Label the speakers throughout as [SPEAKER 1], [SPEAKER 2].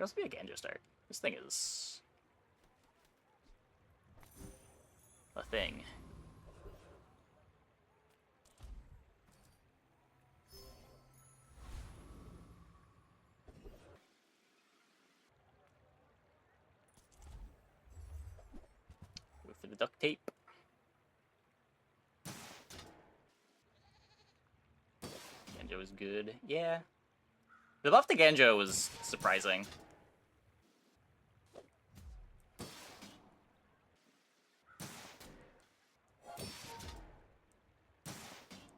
[SPEAKER 1] Could also be a Ganjo start. This thing is a thing. Go for the duct tape. Ganjo is good. Yeah. The buff to Ganjo was surprising.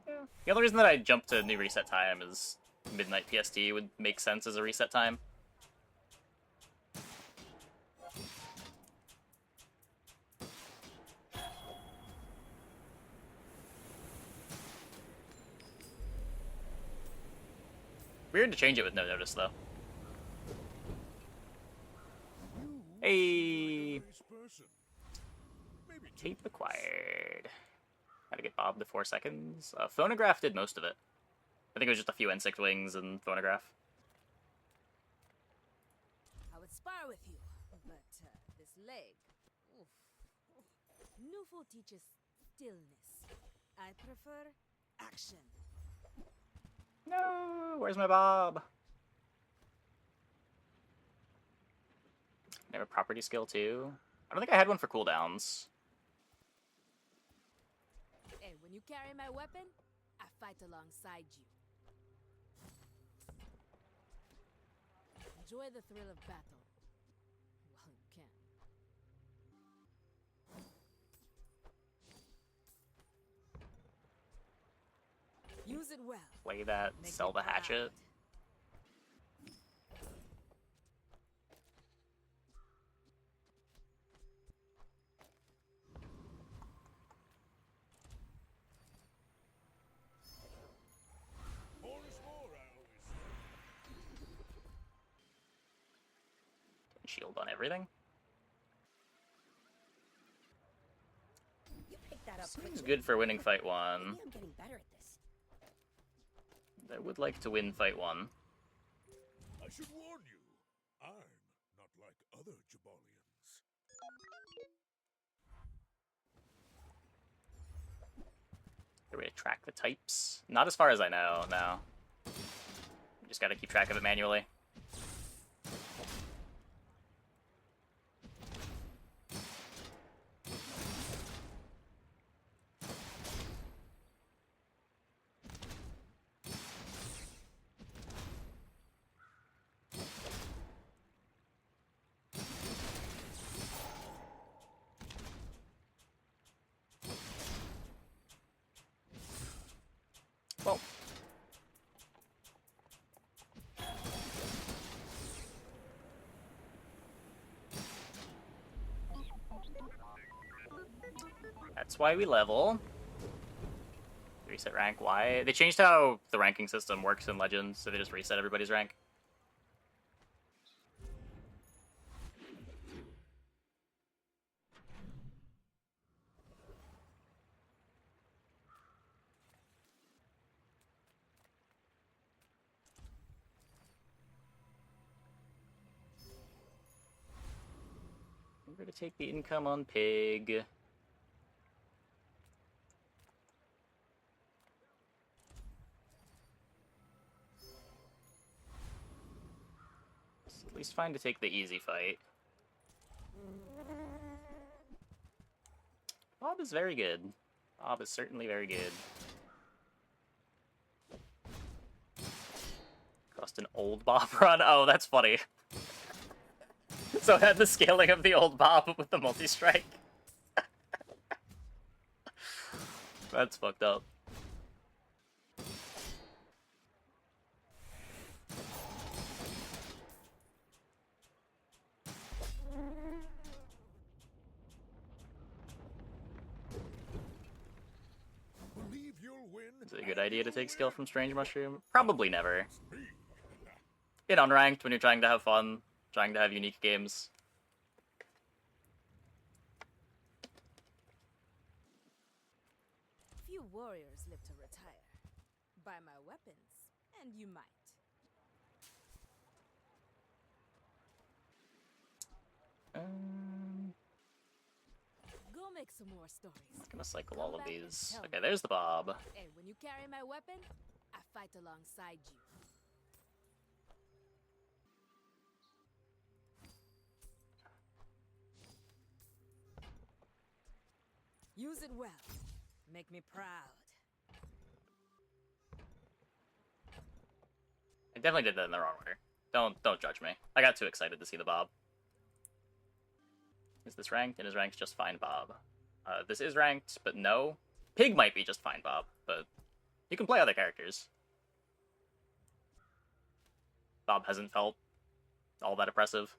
[SPEAKER 1] Yeah. The other reason that I jumped to new reset time is midnight PST would make sense as a reset time. Weird to change it with no notice, though. Hey! Tape acquired. Gotta get Bob to 4 seconds. Phonograph did most of it. I think it was just a few insect wings and Phonograph.
[SPEAKER 2] I would spar with you, but this leg. Oof. Nufo teaches stillness. I prefer action.
[SPEAKER 1] No! Where's my Bob? I have a property skill, too. I don't think I had one for cooldowns.
[SPEAKER 2] Hey, when you carry my weapon, I fight alongside you. Enjoy the thrill of battle. While you can. Use it well.
[SPEAKER 1] Play that,
[SPEAKER 2] Make
[SPEAKER 1] sell
[SPEAKER 2] me
[SPEAKER 1] the
[SPEAKER 2] proud.
[SPEAKER 1] hatchet. Shield on everything.
[SPEAKER 3] You picked that up
[SPEAKER 1] Seems
[SPEAKER 3] quickly.
[SPEAKER 1] good for winning fight 1.
[SPEAKER 3] Maybe I'm getting better at this.
[SPEAKER 1] I would like to win fight 1.
[SPEAKER 4] I should warn you, I'm not like other Jabalians.
[SPEAKER 1] Good way to track the types. Not as far as I know, no. Just gotta keep track of it manually. Well, that's why we level. Reset rank, why? They changed how the ranking system works in Legends, so they just reset everybody's rank. We're gonna take the income on Pig. It's at least fine to take the easy fight. Bob is very good. Bob is certainly very good. Cost an old Bob run? Oh, that's funny. So I had the scaling of the old Bob with the multi-strike. That's fucked up.
[SPEAKER 4] Believe you'll win.
[SPEAKER 1] Is it a good idea to take skill from Strange Mushroom? Probably never. In unranked, when you're trying to have fun, trying to have unique games.
[SPEAKER 2] Few warriors live to retire. Buy my weapons, and you might. Go make some more stories.
[SPEAKER 1] I'm gonna cycle
[SPEAKER 2] Come
[SPEAKER 1] all of
[SPEAKER 2] back and
[SPEAKER 1] these.
[SPEAKER 2] tell
[SPEAKER 1] Okay,
[SPEAKER 2] me.
[SPEAKER 1] there's the Bob.
[SPEAKER 2] And when you carry my weapon, I fight alongside you. Use it well. Make me proud.
[SPEAKER 1] I definitely did that in the wrong order. Don't judge me. I got too excited to see the Bob. Is this ranked? It is ranked just fine, Bob. This is ranked, but no. Pig might be just fine, Bob, but you can play other characters. Bob hasn't felt all that oppressive.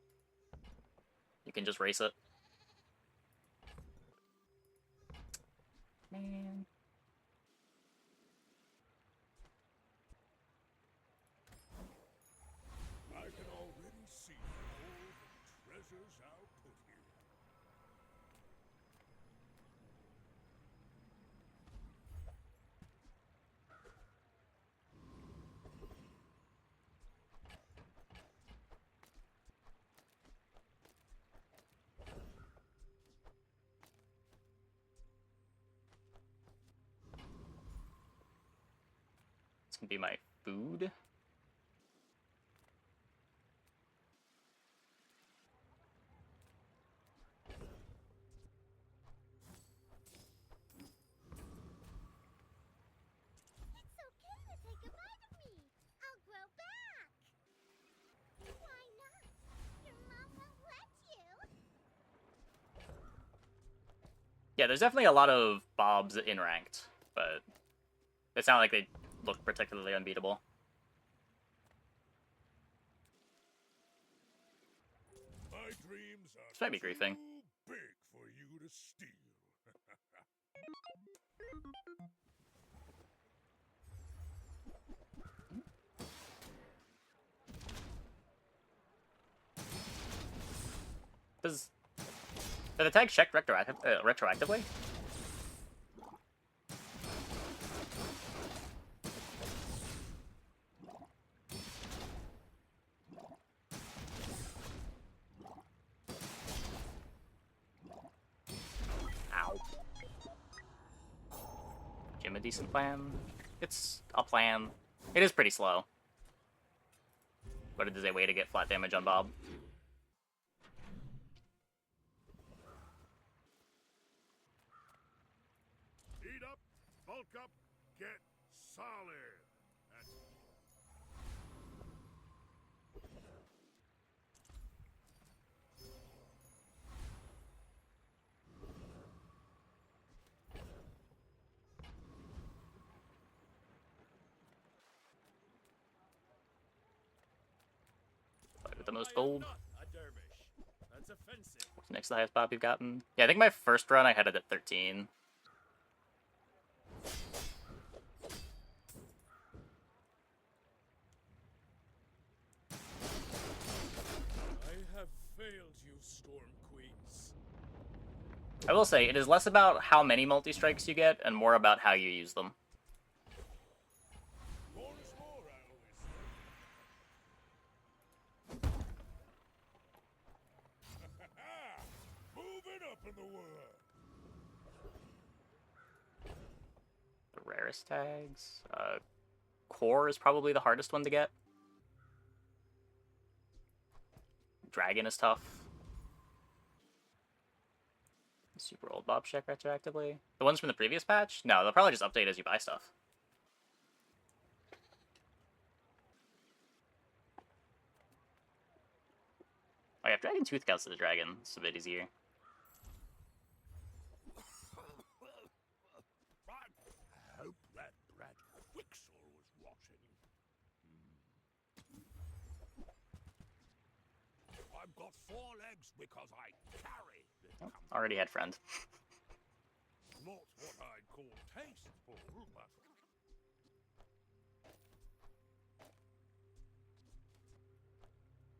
[SPEAKER 1] You can just race it. Man.
[SPEAKER 4] I can already see all the treasures I'll put here.
[SPEAKER 1] This can be my food.
[SPEAKER 3] It's okay to take a bite of me. I'll grow back. Why not? Your mom won't let you.
[SPEAKER 1] Yeah, there's definitely a lot of Bobs in ranked, but it's not like they look particularly unbeatable.
[SPEAKER 4] My dreams are
[SPEAKER 1] This might be griefing.
[SPEAKER 4] too big for you to steal.
[SPEAKER 1] Does the tag check retroactively? Ow. Jim, a decent plan? It's a plan. It is pretty slow. But it is a way to get flat damage on Bob.
[SPEAKER 4] Eat up, bulk up, get solid. That's
[SPEAKER 1] Fight with the most gold.
[SPEAKER 5] Not a dervish. That's offensive.
[SPEAKER 1] What's next to the highest Bob you've gotten? Yeah, I think my first run I had it at 13.
[SPEAKER 5] I have failed you, Storm Queens.
[SPEAKER 1] I will say, it is less about how many multi-strikes you get, and more about how you use them.
[SPEAKER 4] more is more, I always say. Moving up in the world.
[SPEAKER 1] The rarest tags. Core is probably the hardest one to get. Dragon is tough. Super old Bob check retroactively. The ones from the previous patch? No, they'll probably just update as you buy stuff. Oh yeah, if Dragon Tooth counts as a dragon, it's a bit easier.
[SPEAKER 4] I hope that brat Quixel was watching. I've got 4 legs because I carry the
[SPEAKER 1] Oh,
[SPEAKER 4] company.
[SPEAKER 1] already had friend.
[SPEAKER 4] Not what I'd call tasteful, but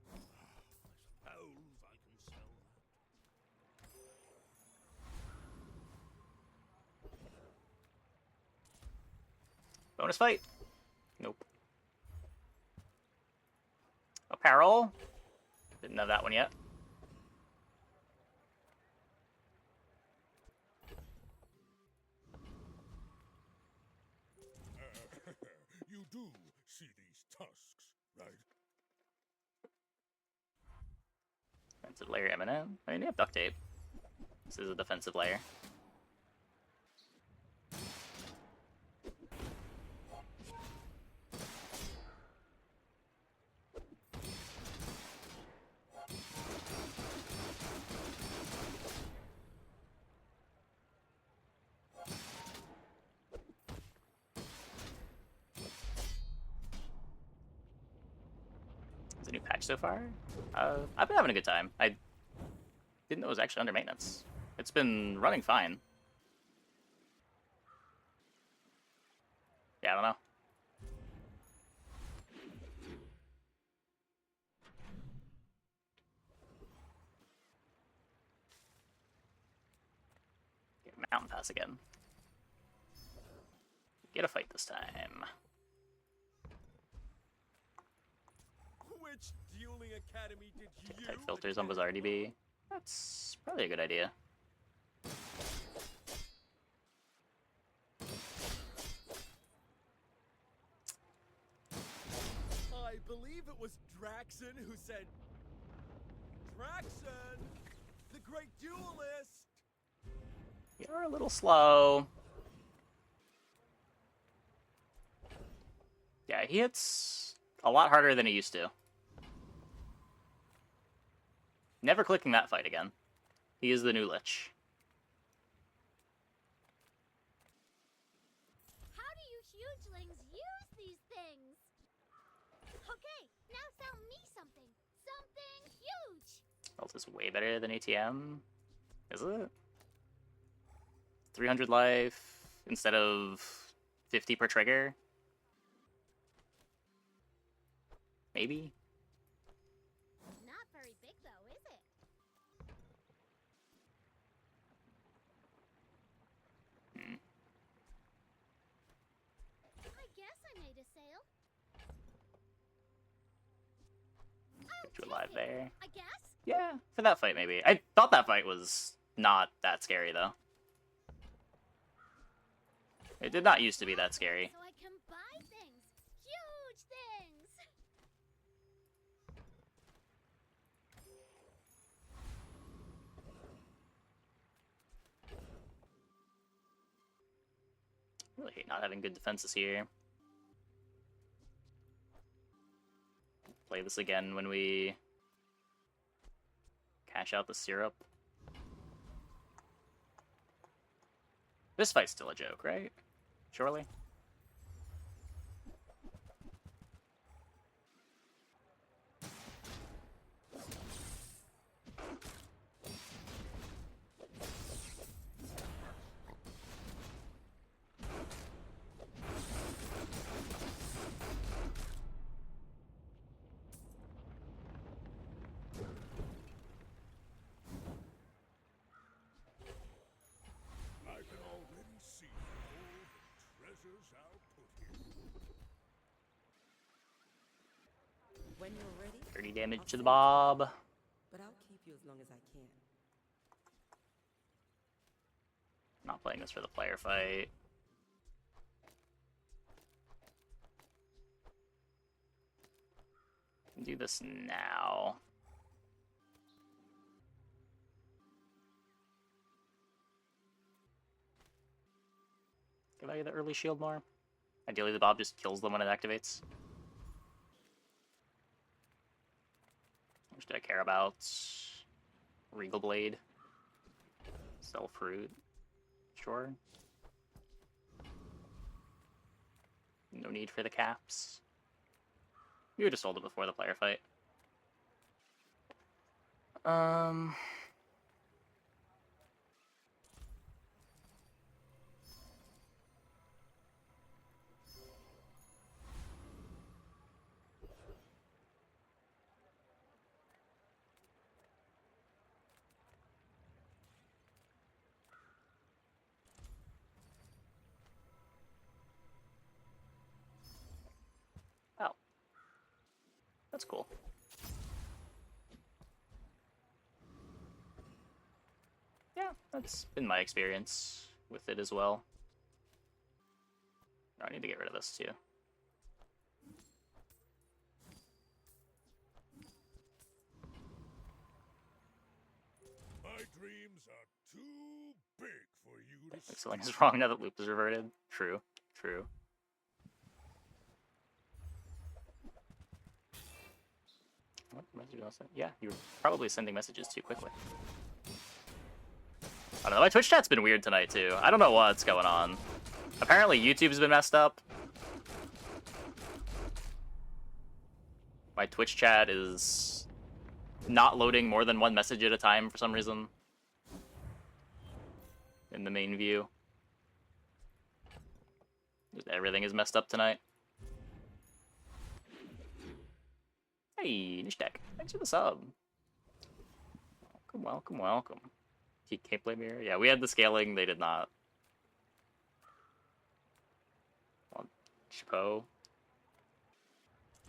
[SPEAKER 4] I suppose I can sell that.
[SPEAKER 1] Bonus fight? Nope. Apparel? Didn't have that one yet.
[SPEAKER 4] do see these tusks, right?
[SPEAKER 1] Defensive layer imminent. I mean, you have duct tape. This is a defensive layer. Is a new patch so far? I've been having a good time. I didn't know it was actually under maintenance. It's been running fine. Yeah, I don't know. Get a mountain pass again. Get a fight this time.
[SPEAKER 5] Which dueling academy did you
[SPEAKER 1] Type filters on Bazaar DB. That's probably a good idea.
[SPEAKER 5] I believe it was Draxon who said, Draxon, the great duelist!
[SPEAKER 1] You're a little slow. Yeah, he hits a lot harder than he used to. Never clicking that fight again. He is the new Lich.
[SPEAKER 3] How do you hugelings use these things? Okay, now sell me something. Something huge.
[SPEAKER 1] Ult is way better than ATM. Is it? 300 life instead of 50 per trigger? Maybe?
[SPEAKER 3] Not very big though, is it? I guess I made a sale. I'll
[SPEAKER 1] Put you
[SPEAKER 3] take
[SPEAKER 1] alive
[SPEAKER 3] it,
[SPEAKER 1] there.
[SPEAKER 3] I guess.
[SPEAKER 1] Yeah, for that fight maybe. I thought that fight was not that scary though. It did not used to be that scary.
[SPEAKER 3] So I can buy things. Huge things.
[SPEAKER 1] Really hate not having good defenses here. Play this again when we cash out the syrup. This fight's still a joke, right? Surely?
[SPEAKER 4] I can already see all the treasures I'll put here.
[SPEAKER 6] When you're ready,
[SPEAKER 1] 30 damage
[SPEAKER 6] I'll
[SPEAKER 1] to the
[SPEAKER 6] send
[SPEAKER 1] Bob.
[SPEAKER 6] but I'll keep you as long as I can.
[SPEAKER 1] Not playing this for the player fight. Do this now. Give I the early shield more? Ideally the Bob just kills them when it activates. How much do I care about? Regal Blade. Sell fruit. Sure. No need for the caps. You would have sold it before the player fight. Oh. That's cool. Yeah, that's been my experience with it as well. I need to get rid of this too.
[SPEAKER 4] My dreams are too big for you to
[SPEAKER 1] Like something is wrong now that loop is reverted. True. True. What message was that? Yeah, you were probably sending messages too quickly. I don't know, my Twitch chat's been weird tonight too. I don't know what's going on. Apparently YouTube's been messed up. My Twitch chat is not loading more than one message at a time for some reason. In the main view. Just everything is messed up tonight. Hey, Nishtek, thanks for the sub. Welcome, welcome, welcome. TK play mirror? Yeah, we had the scaling, they did not. Chapeau.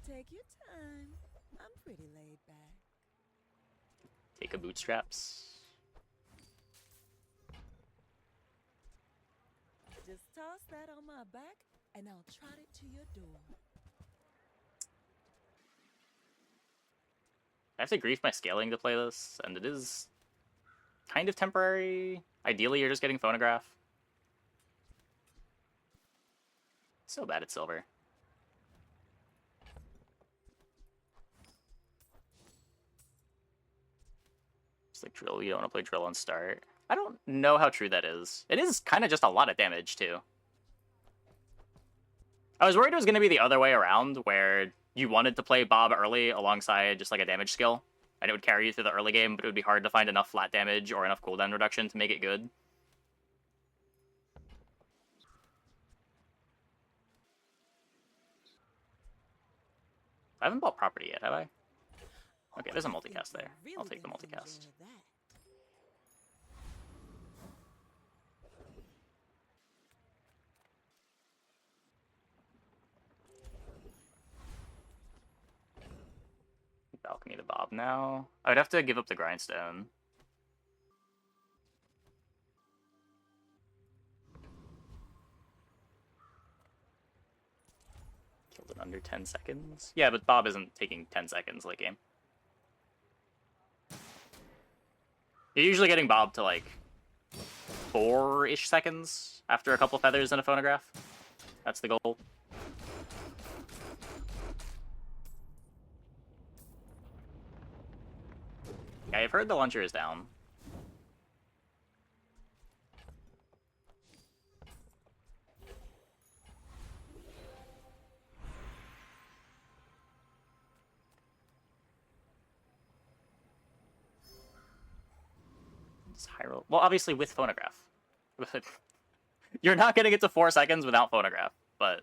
[SPEAKER 6] Take your time. I'm pretty laid back.
[SPEAKER 1] Take a bootstraps.
[SPEAKER 6] Just toss that on my back, and I'll trot it to your door.
[SPEAKER 1] I have to grief my scaling to play this, and it is kind of temporary. Ideally, you're just getting phonograph. So bad at silver. It's like drill, you don't want to play drill on start. I don't know how true that is. It is kind of just a lot of damage, too. I was worried it was going to be the other way around, where you wanted to play Bob early alongside just like a damage skill, and it would carry you through the early game, but it would be hard to find enough flat damage or enough cooldown reduction to make it good. I haven't bought property yet, have I? Okay, there's a multicast there. I'll take the multicast. Balcony to Bob now. I would have to give up the grindstone. Killed it under 10 seconds. Yeah, but Bob isn't taking 10 seconds late game. You're usually getting Bob to like 4-ish seconds after a couple feathers and a phonograph. That's the goal. Yeah, I've heard the launcher is down. It's Hyrule. Well, obviously with phonograph. You're not gonna get to 4 seconds without phonograph, but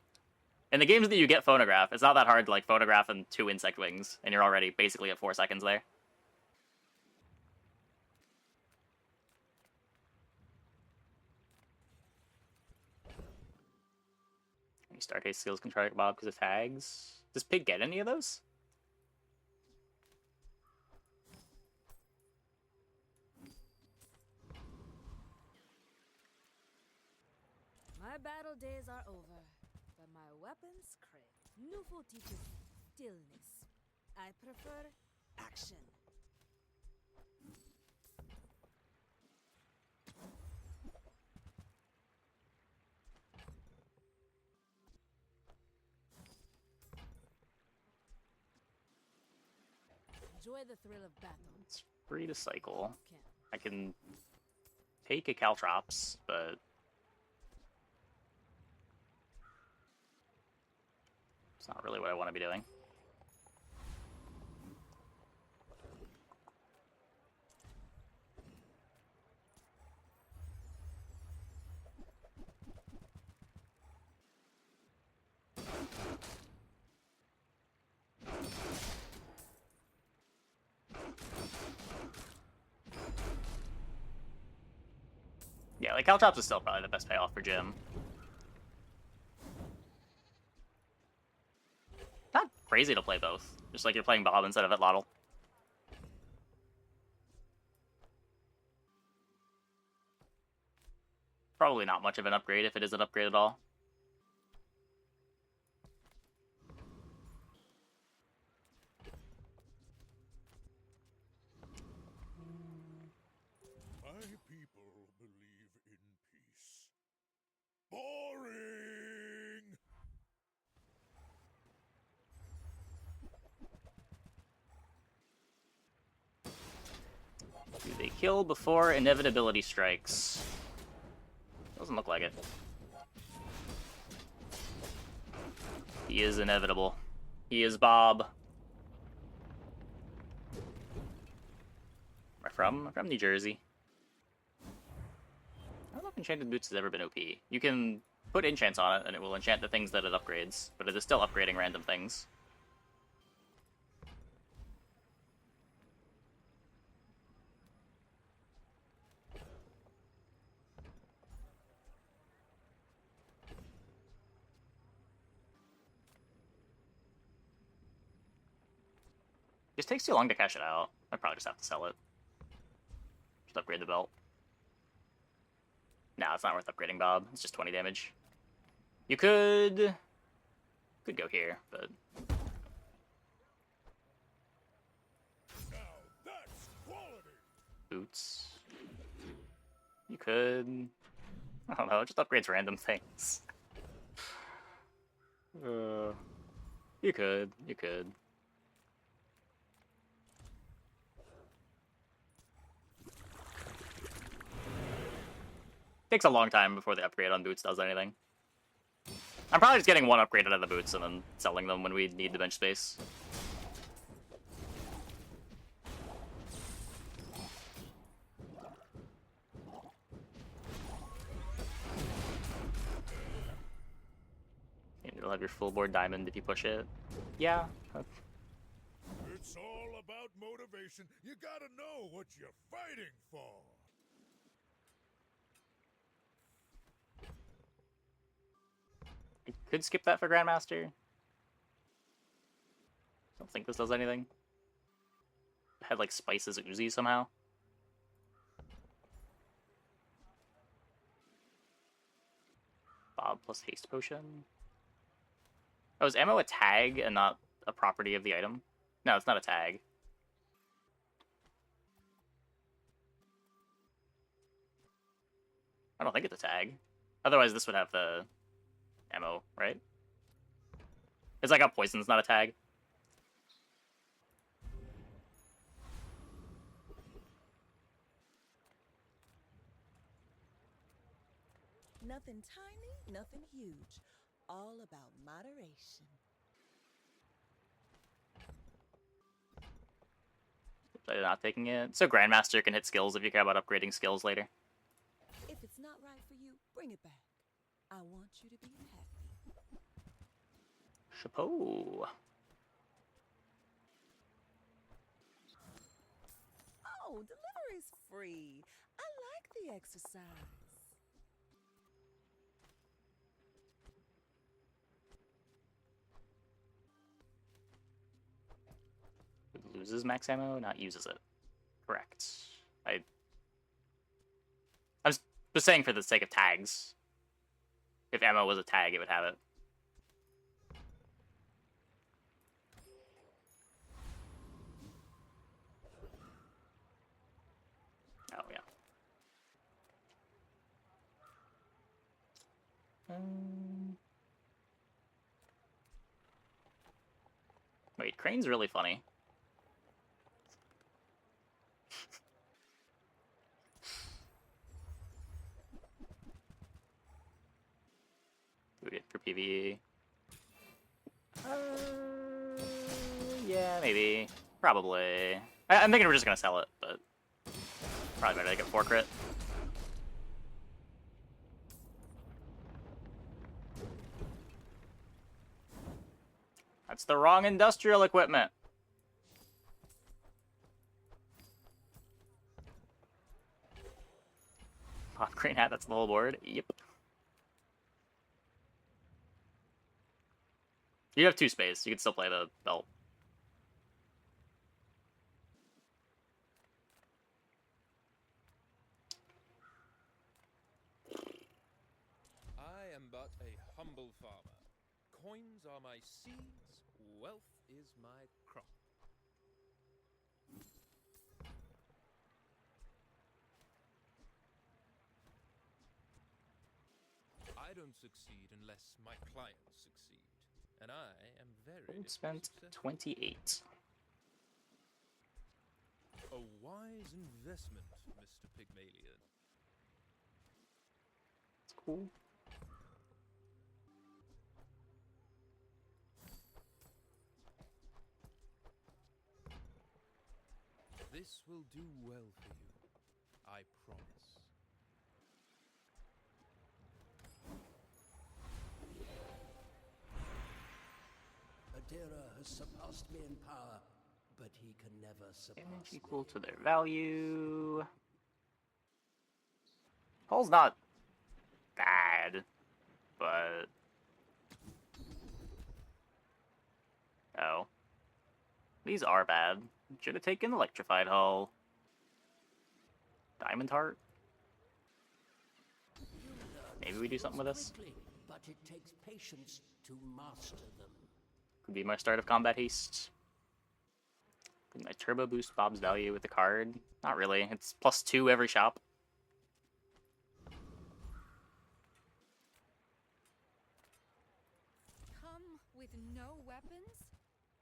[SPEAKER 1] in the games that you get phonograph, it's not that hard to like phonograph and 2 insect wings, and you're already basically at 4 seconds there. Any start haste skills can try Bob because of tags. Does Pig get any of those?
[SPEAKER 2] My battle days are over, but my weapons crave. Nufo teaches stillness. I prefer action. Enjoy the thrill of battle.
[SPEAKER 1] It's free to cycle.
[SPEAKER 2] Can.
[SPEAKER 1] I can take a Caltrops, but it's not really what I want to be doing. Yeah, like Caltrops is still probably the best payoff for Jim. Not crazy to play both. Just like you're playing Bob instead of Atlatl. Probably not much of an upgrade if it is an upgrade at all. kill before inevitability strikes. Doesn't look like it. He is inevitable. He is Bob. Where from? I'm from New Jersey. I don't know if Enchanted Boots has ever been OP. You can put enchants on it, and it will enchant the things that it upgrades, but it is still upgrading random things. Just takes too long to cash it out. I'd probably just have to sell it. Just upgrade the belt. Nah, it's not worth upgrading, Bob. It's just 20 damage. You could go here, but
[SPEAKER 4] Now that's quality.
[SPEAKER 1] boots. You could. I don't know. It just upgrades random things. You could. You could. Takes a long time before the upgrade on boots does anything. I'm probably just getting one upgrade out of the boots and then selling them when we need the bench space. And you'll have your full board diamond if you push it. Yeah.
[SPEAKER 4] It's all about motivation. You gotta know what you're fighting for.
[SPEAKER 1] I could skip that for Grandmaster. Don't think this does anything. It had like spices oozy somehow. Bob plus haste potion. Oh, is ammo a tag and not a property of the item? No, it's not a tag. I don't think it's a tag. Otherwise, this would have the ammo, right? It's like how poison's not a tag.
[SPEAKER 6] Nothing tiny, nothing huge. All about moderation.
[SPEAKER 1] So you're not taking it. So Grandmaster can hit skills if you care about upgrading skills later.
[SPEAKER 6] If it's not right for you, bring it back. I want you to be happy.
[SPEAKER 1] Chapeau.
[SPEAKER 6] Oh, delivery's free. I like the exercise.
[SPEAKER 1] Loses max ammo, not uses it. Correct. I was just saying for the sake of tags. If ammo was a tag, it would have it. Oh, yeah. Wait, Crane's really funny. Do it for PvE. Yeah, maybe. Probably. I'm thinking we're just gonna sell it, but probably better to get 4 crit. That's the wrong industrial equipment. Pop green hat, that's the whole board. Yep. You have 2 space. You can still play the belt.
[SPEAKER 7] I am but a humble farmer. Coins are my seeds, wealth is my crop. I don't succeed unless my clients succeed, and I am very
[SPEAKER 1] Gold spent
[SPEAKER 7] successful.
[SPEAKER 1] 28.
[SPEAKER 7] A wise investment, Mr. Pygmalion.
[SPEAKER 1] It's cool.
[SPEAKER 7] This will do well for you. I promise.
[SPEAKER 8] Adira has surpassed me in power, but he can never surpass
[SPEAKER 1] Damage
[SPEAKER 8] me.
[SPEAKER 1] equal to their value. Hull's not bad, but... Oh. These are bad. Should have taken Electrified Hull. Diamond Heart? Maybe we do something with this.
[SPEAKER 8] Quickly, but it takes patience to master them.
[SPEAKER 1] Could be my start of combat haste. Could my turbo boost Bob's value with the card? Not really. It's +2 every shop.
[SPEAKER 9] Come with no weapons,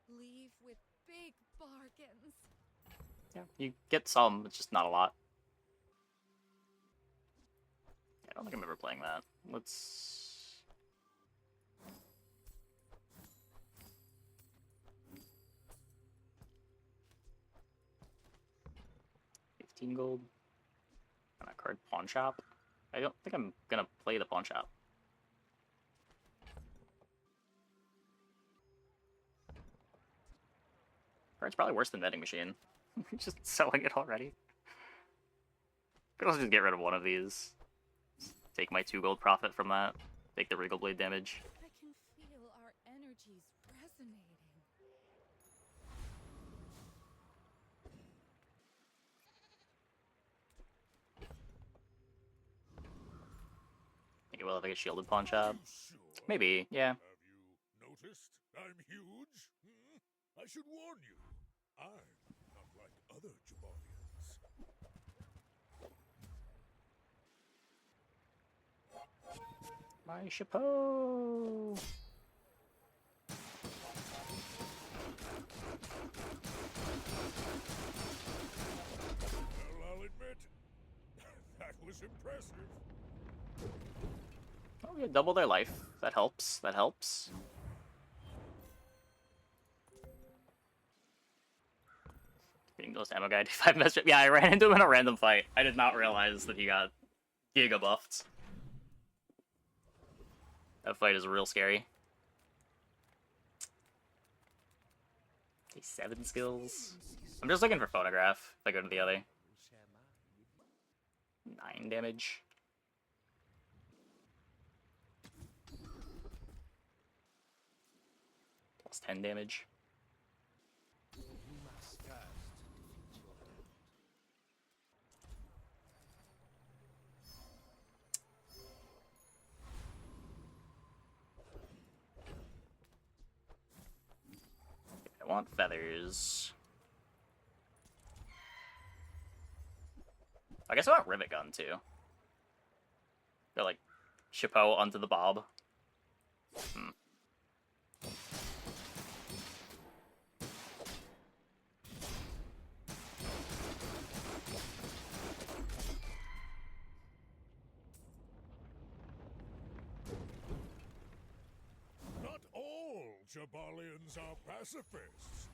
[SPEAKER 9] leave with big bargains.
[SPEAKER 1] Yeah, you get some, it's just not a lot. I don't think I'm ever playing that. Let's... 15 gold. On a card pawn shop. I don't think I'm gonna play the pawn shop. Card's probably worse than vending machine. Just selling it already. Could also just get rid of one of these. Take my 2 gold profit from that. Take the Regal Blade damage.
[SPEAKER 9] I can feel our energies resonating.
[SPEAKER 1] Maybe we'll have like a shielded pawn shop.
[SPEAKER 4] Sure.
[SPEAKER 1] Maybe, yeah.
[SPEAKER 4] Have you noticed I'm huge? I should warn you. I'm not like other Jabalians.
[SPEAKER 1] My chapeau.
[SPEAKER 4] Well, I'll admit, that was impressive.
[SPEAKER 1] Oh, yeah, double their life. That helps. That helps. Being those ammo guy, 5 message. Yeah, I ran into him in a random fight. I did not realize that he got giga buffed. That fight is real scary. 7 skills. I'm just looking for phonograph if I go to the other. 9 damage. +10 damage.
[SPEAKER 8] You must first defeat your doubt.
[SPEAKER 1] I want feathers. I guess I want rivet gun too. Go like chapeau onto the bob.
[SPEAKER 4] Not all Jabalians are pacifists.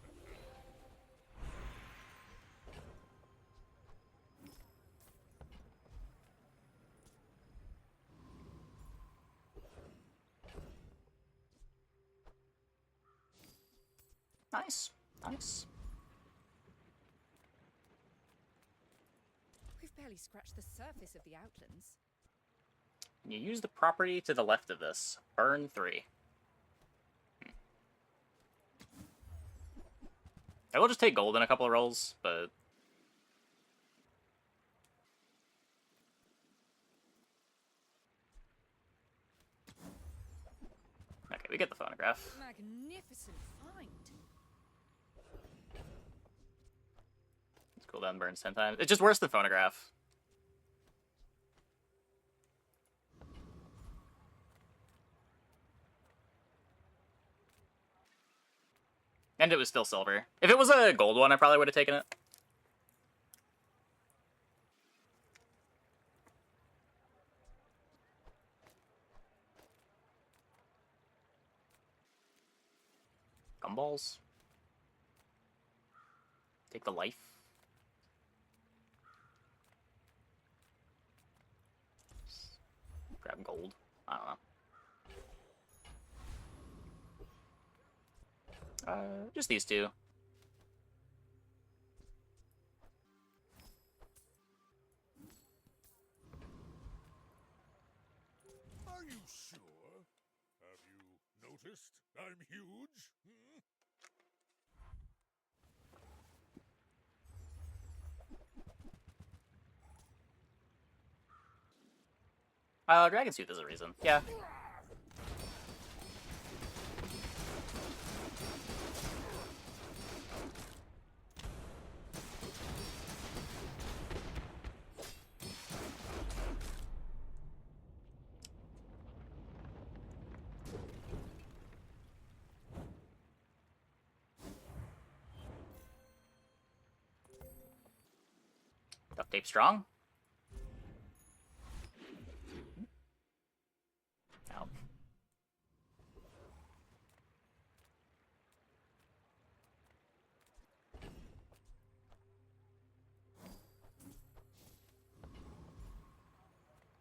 [SPEAKER 1] Nice. Nice.
[SPEAKER 9] We've barely scratched the surface of the outlands.
[SPEAKER 1] You use the property to the left of this. Burn 3. I will just take gold in a couple of rolls, but... Okay, we get the phonograph.
[SPEAKER 9] Magnificent find.
[SPEAKER 1] It's cooldown burns 10 times. It's just worse than phonograph. And it was still silver. If it was a gold one, I probably would have taken it. balls. Take the life. Grab gold. I don't know. Just these two.
[SPEAKER 4] Are you sure? Have you noticed I'm huge? Hmm?
[SPEAKER 1] Dragon Tooth is a reason. Yeah. Duct tape strong. Ow.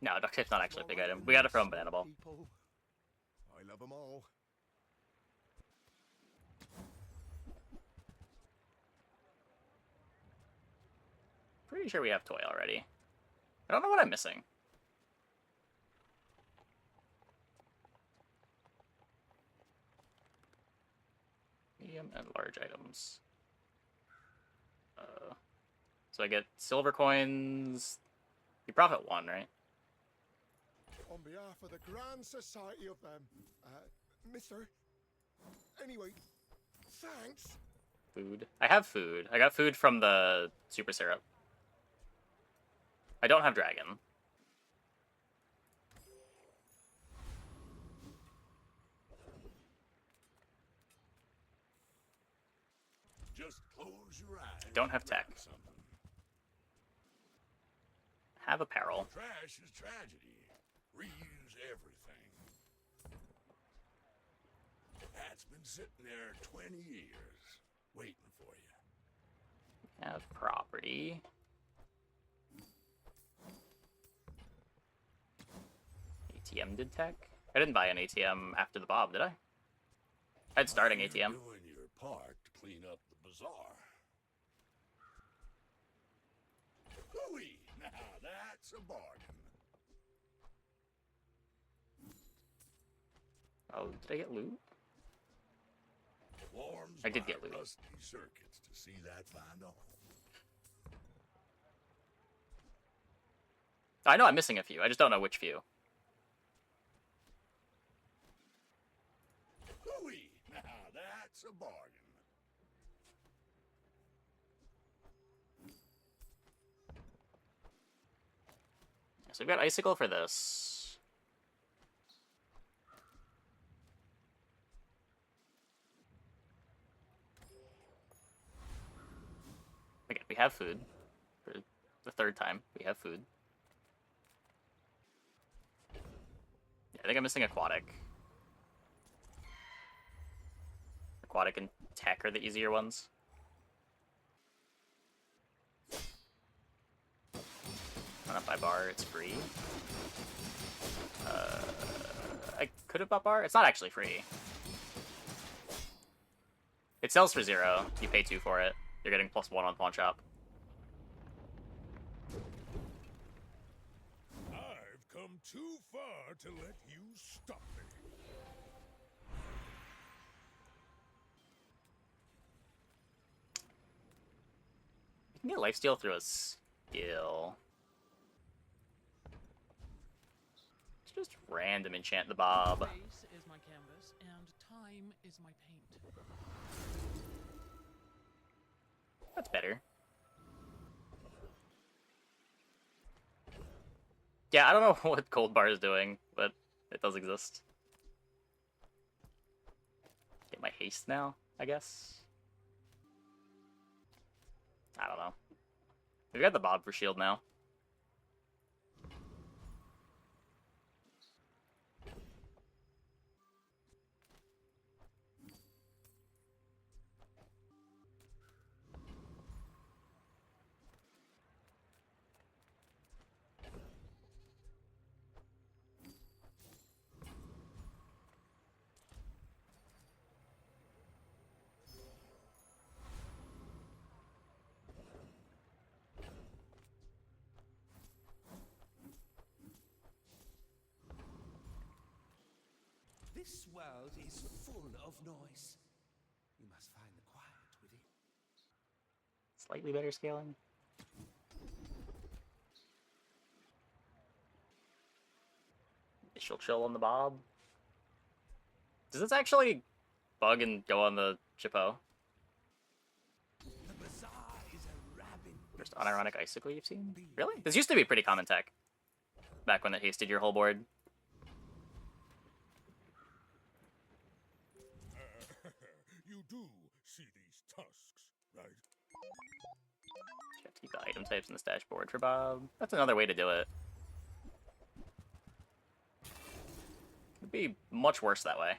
[SPEAKER 1] No, duct tape's not actually a big item. We got it from Banana Ball.
[SPEAKER 5] People. I love them all.
[SPEAKER 1] Pretty sure we have toy already. I don't know what I'm missing. Medium and large items. So I get silver coins. You profit 1, right?
[SPEAKER 5] On behalf of the Grand Society of Mister. Anyway, thanks.
[SPEAKER 1] Food. I have food. I got food from the super syrup. I don't have dragon.
[SPEAKER 4] Just close your eyes.
[SPEAKER 1] Don't have tech.
[SPEAKER 4] and something.
[SPEAKER 1] Have apparel.
[SPEAKER 4] Trash is tragedy. Reuse everything. That's been sitting there 20 years, waiting for you.
[SPEAKER 1] Have property. ATM did tech? I didn't buy an ATM after the Bob, did I? I had starting
[SPEAKER 4] You're
[SPEAKER 1] ATM.
[SPEAKER 4] doing your part to clean up the bazaar. Hooey! Now that's a bargain.
[SPEAKER 1] Oh, did I get loot?
[SPEAKER 4] Warms
[SPEAKER 1] I did
[SPEAKER 4] my
[SPEAKER 1] get loot.
[SPEAKER 4] rusty circuits to see that find a home.
[SPEAKER 1] I know I'm missing a few. I just don't know which few.
[SPEAKER 4] Hooey! Now that's a bargain.
[SPEAKER 1] So we've got icicle for this. Again, we have food. For the third time, we have food. Yeah, I think I'm missing aquatic. Aquatic and tech are the easier ones. Run up by bar, it's free. I could have bought bar. It's not actually free. It sells for 0. You pay 2 for it. You're getting +1 on pawn shop.
[SPEAKER 4] I've come too far to let you stop me.
[SPEAKER 1] You can get lifesteal through a skill. Just random enchant the Bob.
[SPEAKER 10] Space is my canvas, and time is my paint.
[SPEAKER 1] That's better. Yeah, I don't know what Cold Bar is doing, but it does exist. Get my haste now, I guess. I don't know. We've got the Bob for shield now.
[SPEAKER 8] This world is full of noise. You must find the quiet within.
[SPEAKER 1] Slightly better scaling. She'll chill on the Bob. Does this actually bug and go on the Chippo?
[SPEAKER 8] The Bazaar is a rabid
[SPEAKER 1] First unironic icicle you've seen? Really? This used to be pretty common tech. Back when it hasted your whole board.
[SPEAKER 4] You do see these tusks, right?
[SPEAKER 1] You have to keep the item types in the stash board for Bob. That's another way to do it. It'd be much worse that way.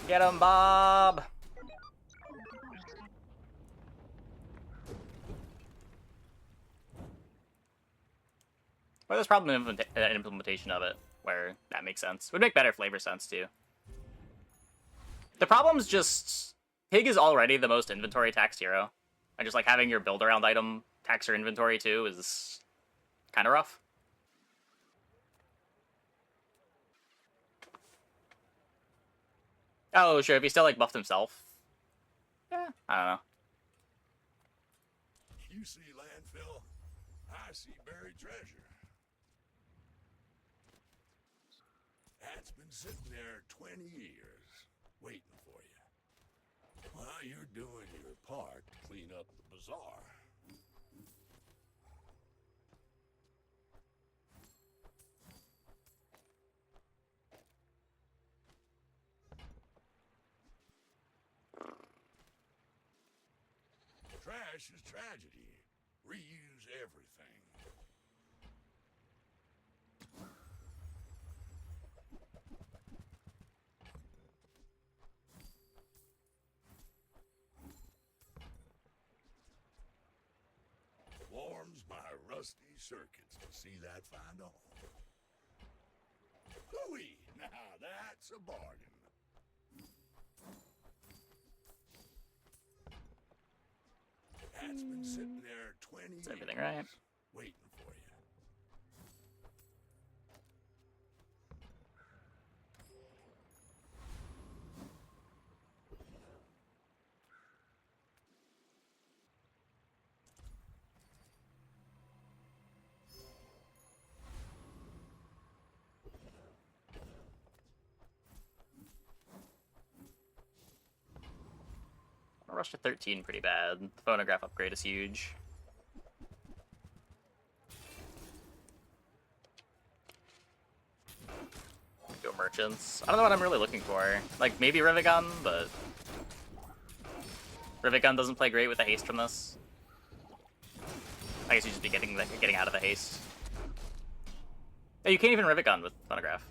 [SPEAKER 1] Get him, Bob! Well, there's probably an implementation of it where that makes sense. Would make better flavor sense, too. The problem's just... Pig is already the most inventory taxed hero. And just, like, having your build-around item tax your inventory, too, is kind of rough. Oh, sure, if he still, like, buffed himself. Yeah, I don't know.
[SPEAKER 4] You see landfill, I see buried treasure. That's been sitting there 20 years, waiting for you. While you're doing your part to clean up the bazaar. Trash is tragedy. Reuse everything. Warms my rusty circuits to see that find on. Hooey! Now that's a bargain. That's been sitting there 20 years.
[SPEAKER 1] That's everything, right?
[SPEAKER 4] Waiting for you.
[SPEAKER 1] Rush to 13 pretty bad. The phonograph upgrade is huge. Go merchants. I don't know what I'm really looking for. Like, maybe Rivigun, but... Rivigun doesn't play great with the haste from this. I guess you just be getting out of the haste. Oh, you can't even Rivigun with phonograph.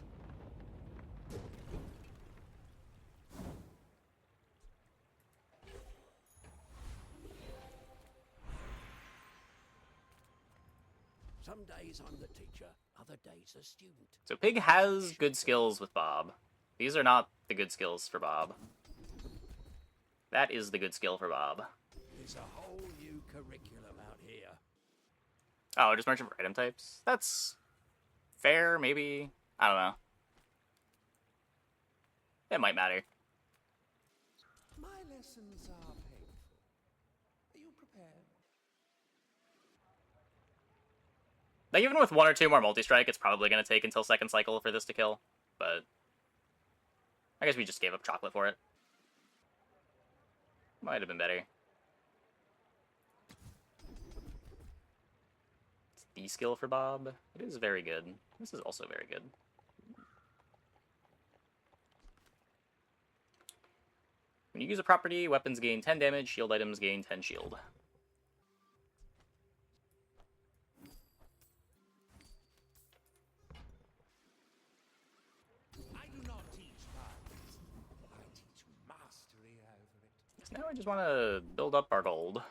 [SPEAKER 8] Some days I'm the teacher, other days a student.
[SPEAKER 1] So Pig has good skills with Bob. These are not the good skills for Bob. That is the good skill for Bob.
[SPEAKER 8] There's a whole new curriculum out here.
[SPEAKER 1] Oh, just merchant for item types? That's fair, maybe. I don't know. It might matter.
[SPEAKER 8] My lessons are painful. Are you prepared?
[SPEAKER 1] Like, even with one or two more multi-strike, it's probably going to take until second cycle for this to kill. But I guess we just gave up chocolate for it. Might have been better. It's the skill for Bob. It is very good. This is also very good. When you use a property, weapons gain 10 damage, shield items gain 10 shield.
[SPEAKER 8] I do not teach violence. I teach mastery over it.
[SPEAKER 1] So now I just want to build up our gold.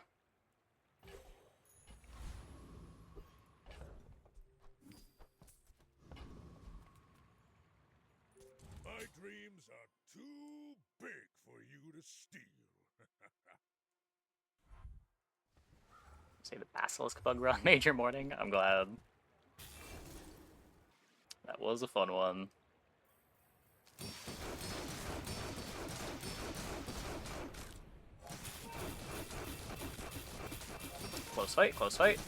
[SPEAKER 4] My dreams are too big for you to as steel.
[SPEAKER 1] Say the Basilisk bug run major morning. I'm glad. That was a fun one. Close fight, close fight.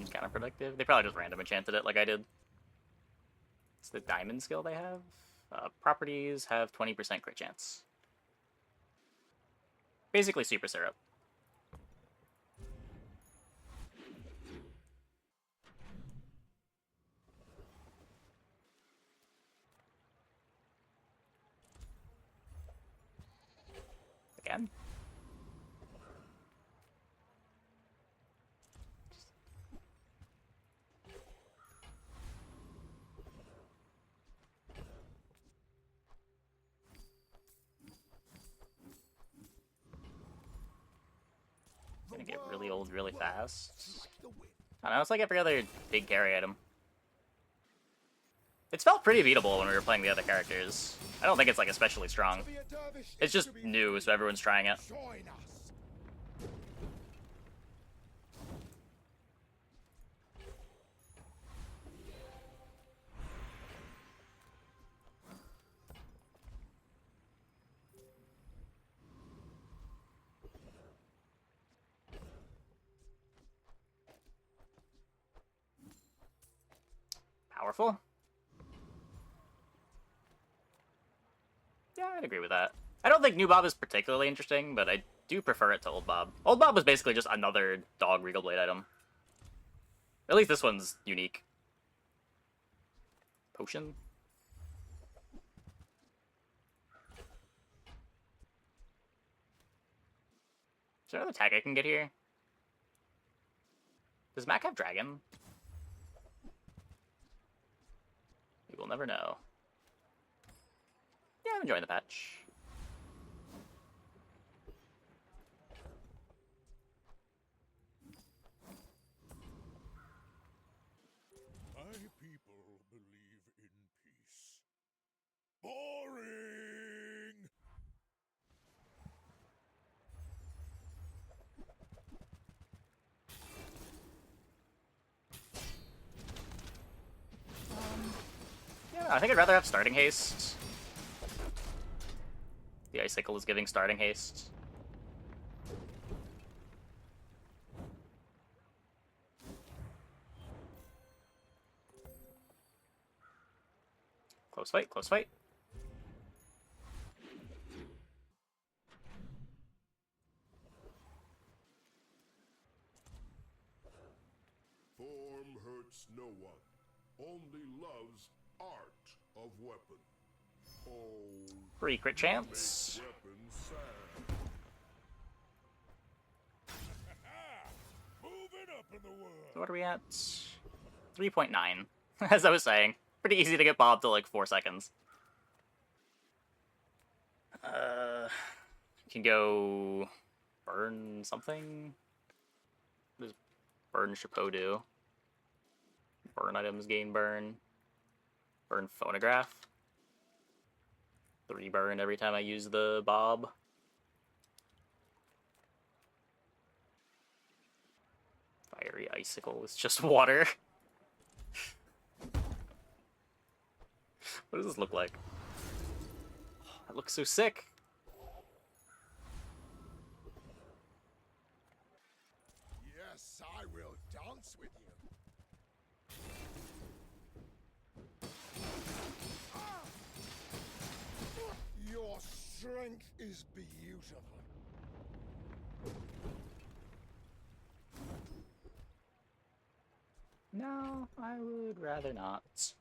[SPEAKER 1] Counterproductive. They probably just random enchanted it like I did. It's the diamond skill they have. Properties have 20% crit chance. Basically super syrup. Again. Gonna get really old really fast. I don't know, it's like every other big carry item. It's felt pretty beatable when we were playing the other characters. I don't think it's like especially strong. It's just new, so everyone's trying it. Powerful. Yeah, I'd agree with that. I don't think New Bob is particularly interesting, but I do prefer it to Old Bob. Old Bob was basically just another dog Regal Blade item. At least this one's unique. Potion? Is there another tag I can get here? Does Mac have Dragon? We will never know. Yeah, I'm enjoying the patch.
[SPEAKER 4] My people believe in peace. Boring!
[SPEAKER 1] Yeah, I think I'd rather have starting haste. The Icicle is giving starting haste. Close fight, close fight.
[SPEAKER 4] Form hurts no one, only loves art of weapon. Oh,
[SPEAKER 1] Free crit chance.
[SPEAKER 4] weapons sad. Moving up in the world.
[SPEAKER 1] So what are we at? 3.9. As I was saying. Pretty easy to get Bob to like 4 seconds. Can go burn something. What does burn Chapeau do? Burn items gain burn. Burn phonograph. 3 burn every time I use the Bob. Fiery Icicle is just water. What does this look like? That looks so sick.
[SPEAKER 4] Yes, I will dance with you. Your strength is beautiful.
[SPEAKER 1] No, I would rather not.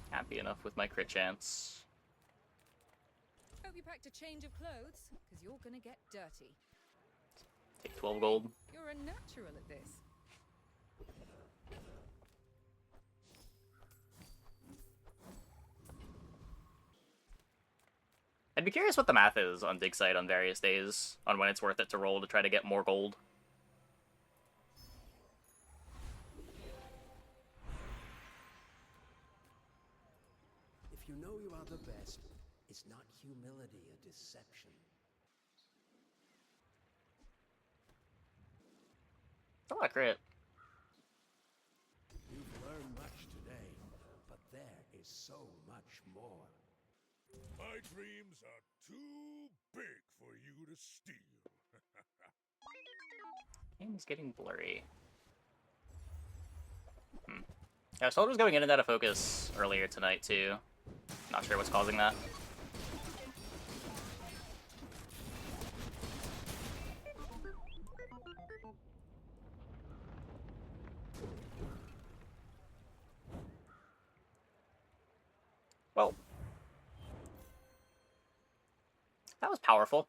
[SPEAKER 1] Happy enough with my crit chance.
[SPEAKER 9] Hope you packed a change of clothes, because you're gonna get dirty.
[SPEAKER 1] Take 12 gold.
[SPEAKER 9] You're a natural at this.
[SPEAKER 1] I'd be curious what the math is on Dig Site on various days, on when it's worth it to roll to try to get more gold.
[SPEAKER 8] you know you are the best, is not humility a deception?
[SPEAKER 1] It's a lot of crit.
[SPEAKER 8] You've learned much today, but there is so much more.
[SPEAKER 4] My dreams are too big for you to steal.
[SPEAKER 1] Game's getting blurry. Yeah, Soldier was going in and out of focus earlier tonight, too. Not sure what's causing that. Well, that was powerful.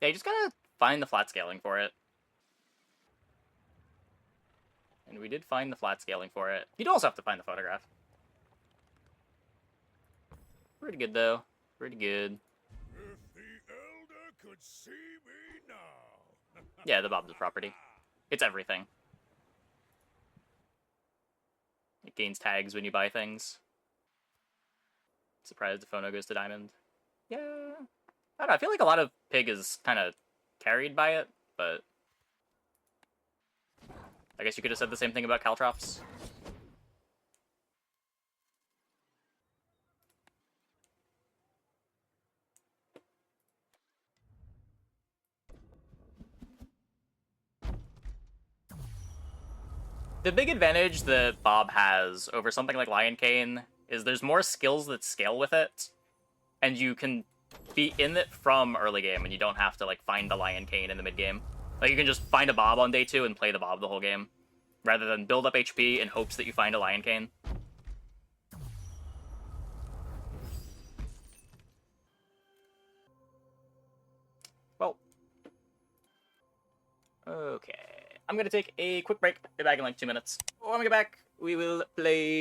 [SPEAKER 1] Yeah, you just gotta find the flat scaling for it. And we did find the flat scaling for it. You'd also have to find the photograph. Pretty good, though. Pretty good.
[SPEAKER 4] If the Elder could see me now.
[SPEAKER 1] Yeah, the Bob's property. It's everything. It gains tags when you buy things. Surprised if Phono goes to Diamond. Yeah. I don't know, I feel like a lot of Pig is kind of carried by it, but... I guess you could have said the same thing about Caltrops. The big advantage that Bob has over something like Lion Cane is there's more skills that scale with it, and you can be in it from early game, and you don't have to like find the Lion Cane in the mid game. Like you can just find a Bob on day 2 and play the Bob the whole game, rather than build up HP in hopes that you find a Lion Cane. Well, okay. I'm gonna take a quick break. Be back in like 2 minutes. When we get back, we will play